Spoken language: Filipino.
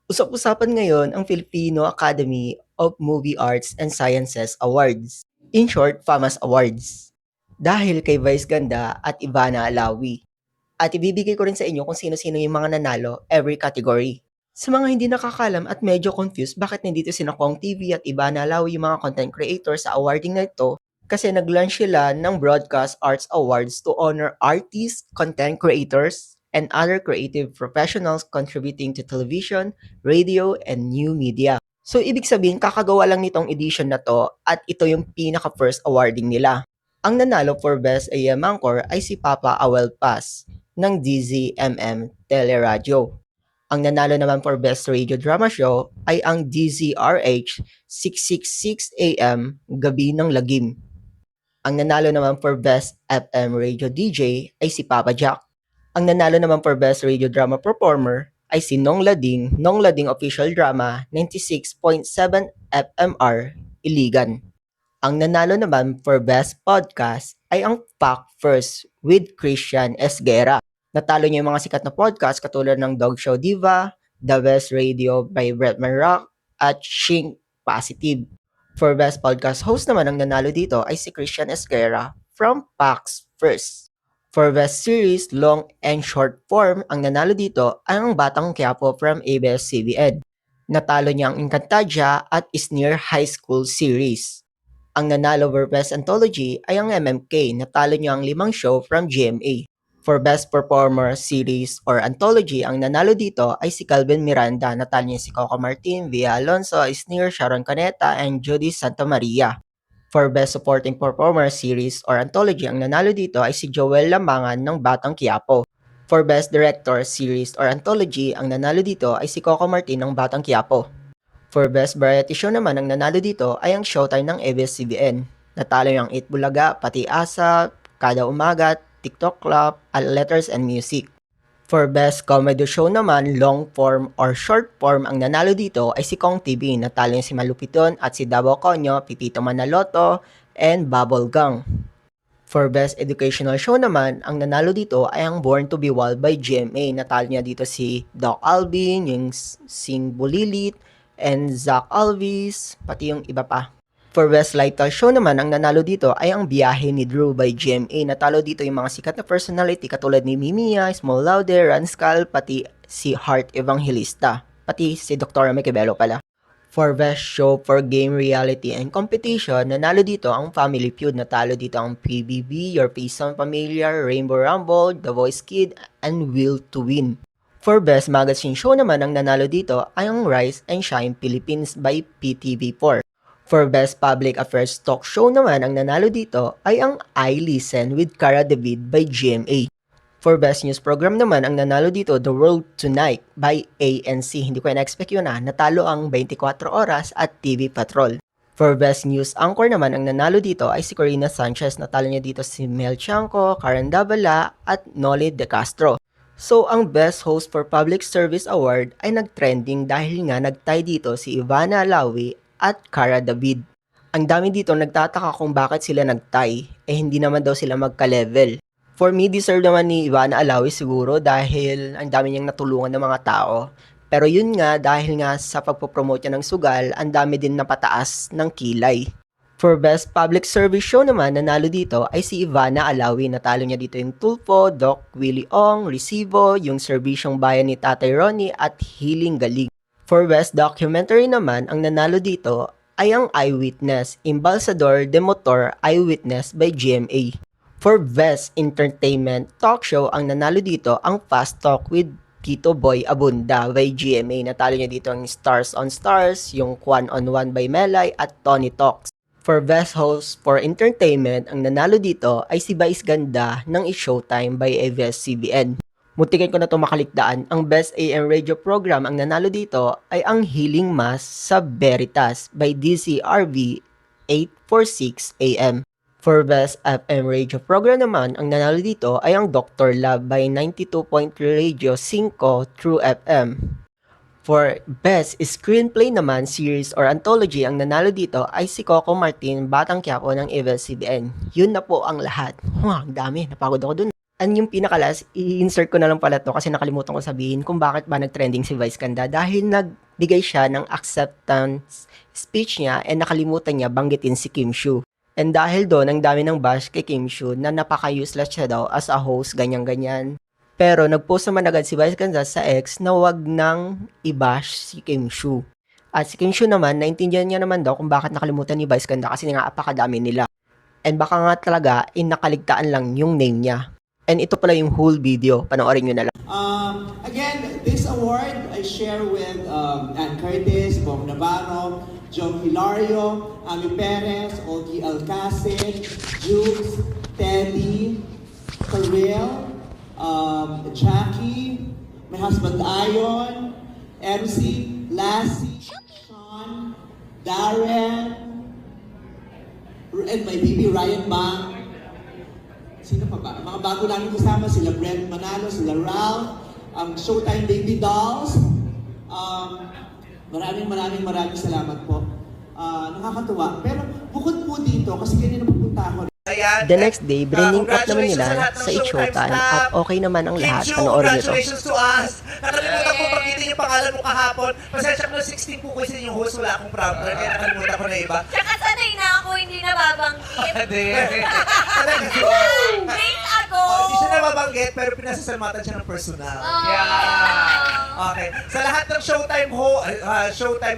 Usap-usapan ngayon ang Filipino Academy of Movie Arts and Sciences Awards. In short, FAMAS Awards. Dahil kay Vice Ganda at Ivana Alawi. At ibibigay ko rin sa inyo kung sino-sino yung mga nanalo every category. Sa mga hindi nakakalam at medyo confused bakit nandito sina Kong TV at Ivana Alawi yung mga content creators sa awarding na ito, kasi nag-launch sila ng Broadcast Arts Awards to honor artists, content creators, and other creative professionals contributing to television, radio, and new media. So, ibig sabihin, kakagawa lang nitong edition na to at ito yung pinaka-first awarding nila. Ang nanalo for Best AM Anchor ay si Papa Awel Paz ng DZMM Teleradyo. Ang nanalo naman for Best Radio Drama Show ay ang DZRH 666 AM Gabi ng Lagim. Ang nanalo naman for Best FM Radio DJ ay si Papa Jack. Ang nanalo naman for Best Radio Drama Performer ay si Nong Lading Official Drama 96.7 FMR Iligan. Ang nanalo naman for Best Podcast ay ang Fact First with Christian Esguera. Natalo niya yung mga sikat na podcast katulad ng Dog Show Diva, The Best Radio by Bretman Rock, at Shing Positive. For Best Podcast Host naman, ang nanalo dito ay si Christian Esguera from Facts First. For Best Series, Long and Short Form, ang nanalo dito ay ang Batang Quiapo from ABS-CBN. Natalo niya ang Encantadia at Isneer High School Series. Ang nanalo for Best Anthology ay ang MMK, natalo niya ang 5 show from GMA. For Best Performer Series or Anthology, ang nanalo dito ay si Calvin Miranda, natalo niya si Coco Martin, Via Alonso, Isneer, Sharon Caneta, and Judy Santa Maria. For Best Supporting Performer Series or Anthology, ang nanalo dito ay si Joel Lamangan ng Batang Quiapo. For Best Director Series or Anthology, ang nanalo dito ay si Coco Martin ng Batang Quiapo. For Best Variety Show naman, ang nanalo dito ay ang Showtime ng ABS-CBN. Natalo yung Eat Bulaga, Pati Asa, Kada Umaga, TikTok Club, at Letters and Music. For Best Comedy Show naman, long form or short form, ang nanalo dito ay si Kong TV. Natalo yung si Malupiton at si Davao Conyo, Pipito Manaloto, and Bubble Gang. For Best Educational Show naman, ang nanalo dito ay ang Born to be Wild by GMA. Natalo niya dito si Doc Alvin, yung Sing Bulilit, and Zach Alvis, pati yung iba pa. For Best Lifestyle Show naman, ang nanalo dito ay ang Biyahe ni Drew by GMA. Natalo dito yung mga sikat na personality katulad ni Mimiya, Small Lauder, Ranscal, pati si Heart Evangelista, pati si Dr. Mequebelo pala. For Best Show for Game Reality and Competition, nanalo dito ang Family Feud. Natalo dito ang PBB, Your Face on Familiar, Rainbow Rumble, The Voice Kid, and Will to Win. For Best Magazine Show naman, ang nanalo dito ay ang Rise and Shine Philippines by PTV4. For Best Public Affairs Talk Show naman, ang nanalo dito ay ang I Listen with Cara David by GMA. For Best News Program naman, ang nanalo dito, The World Tonight by ANC. Hindi ko na-expect yun natalo ang 24 Oras at TV Patrol. For Best News Anchor naman, ang nanalo dito ay si Corina Sanchez. Natalo niya dito si Mel Chanco, Karen Davala, at Noli De Castro. So, ang Best Host for Public Service Award ay nag-trending dahil nga nag-tie dito si Ivana Alawi at Cara David. Ang dami dito nagtataka kung bakit sila nag-tie, hindi naman daw sila magka-level. For me, deserve naman ni Ivana Alawi siguro dahil ang dami niyang natulungan ng mga tao. Pero yun nga, dahil nga sa pagpopromote niya ng sugal, ang dami din napataas ng kilay. For Best Public Service Show naman, nanalo dito ay si Ivana Alawi. Natalo niya dito yung Tulfo, Doc Willie Ong, Resibo, yung Serbisyong Bayan ni Tatay Ronnie, at Healing Galing. For Best Documentary naman, ang nanalo dito ay ang Eyewitness, Embalsador de Motor Eyewitness by GMA. For Best Entertainment Talk Show, ang nanalo dito ang Fast Talk with Tito Boy Abunda by GMA. Natalo niya dito ang Stars on Stars, yung Kwan on One by Melay, at Tony Talks. For Best Host for Entertainment, ang nanalo dito ay si Vice Ganda ng It's Showtime by ABS-CBN. Mutikin ko na ito makaligtaan. Ang Best AM Radio Program, ang nanalo dito ay ang Healing Mass sa Veritas by DCRV 846 AM. For Best FM Radio Program naman, ang nanalo dito ay ang Dr. Love by 92.3 Radio 5 True FM. For Best Screenplay naman, Series or Anthology, ang nanalo dito ay si Coco Martin, Batang Quiapo ng ABS-CBN. Yun na po ang lahat. Ang dami, napagod ako dun. Yung pinakalas, i-insert ko na lang pala 'to kasi nakalimutan ko sabihin kung bakit ba nag-trending si Vice Ganda. Dahil nagbigay siya ng acceptance speech niya and nakalimutan niya banggitin si Kim Chiu. And dahil do'n ang dami ng bash kay Kim Chiu na napaka-useless siya daw as a host, ganyan-ganyan. Pero nag-post naman agad si Vice Ganda sa X na wag nang i-bash si Kim Chiu. At si Kim Chiu naman, naintindihan niya naman daw kung bakit nakalimutan ni Vice Ganda kasi nga apakadami nila. And baka nga talaga, nakaligtaan lang yung name niya. And ito pala yung whole video. Panoorin nyo na lang. Again, this award I share with Ann Curtis, Bong Navarro, John Hilario, Ami Perez, Olgi Alcacid, Jukes, Teddy, Karel, Jackie, my husband Ion, MC, Lassie, Sean, Darren, and my baby Ryan Bang. Sino pa ba? Mga bago namin kasama, sila Brent Manalo, sila Ralph, Showtime Baby Dolls. Maraming salamat po. Nakakatuwa. Pero bukod po dito, kasi kanina pupunta ako. The next day, bringing up naman nila sa It's Showtime at okay naman ang lahat. Panoorin nyo to. Congratulations to us! Nakalimutan ko pagkitin yung pangalan mo kahapon. Pasensya ko na 16 po kasi yung host, wala akong prompter, kaya nakalimutan ko na iba. Tsaka sanay na ako, hindi nababanggit. Hindi. Days ago! Hindi siya nababanggit, pero pinasasalamatan siya ng personal. Yeah. Okay. Sa lahat ng Showtime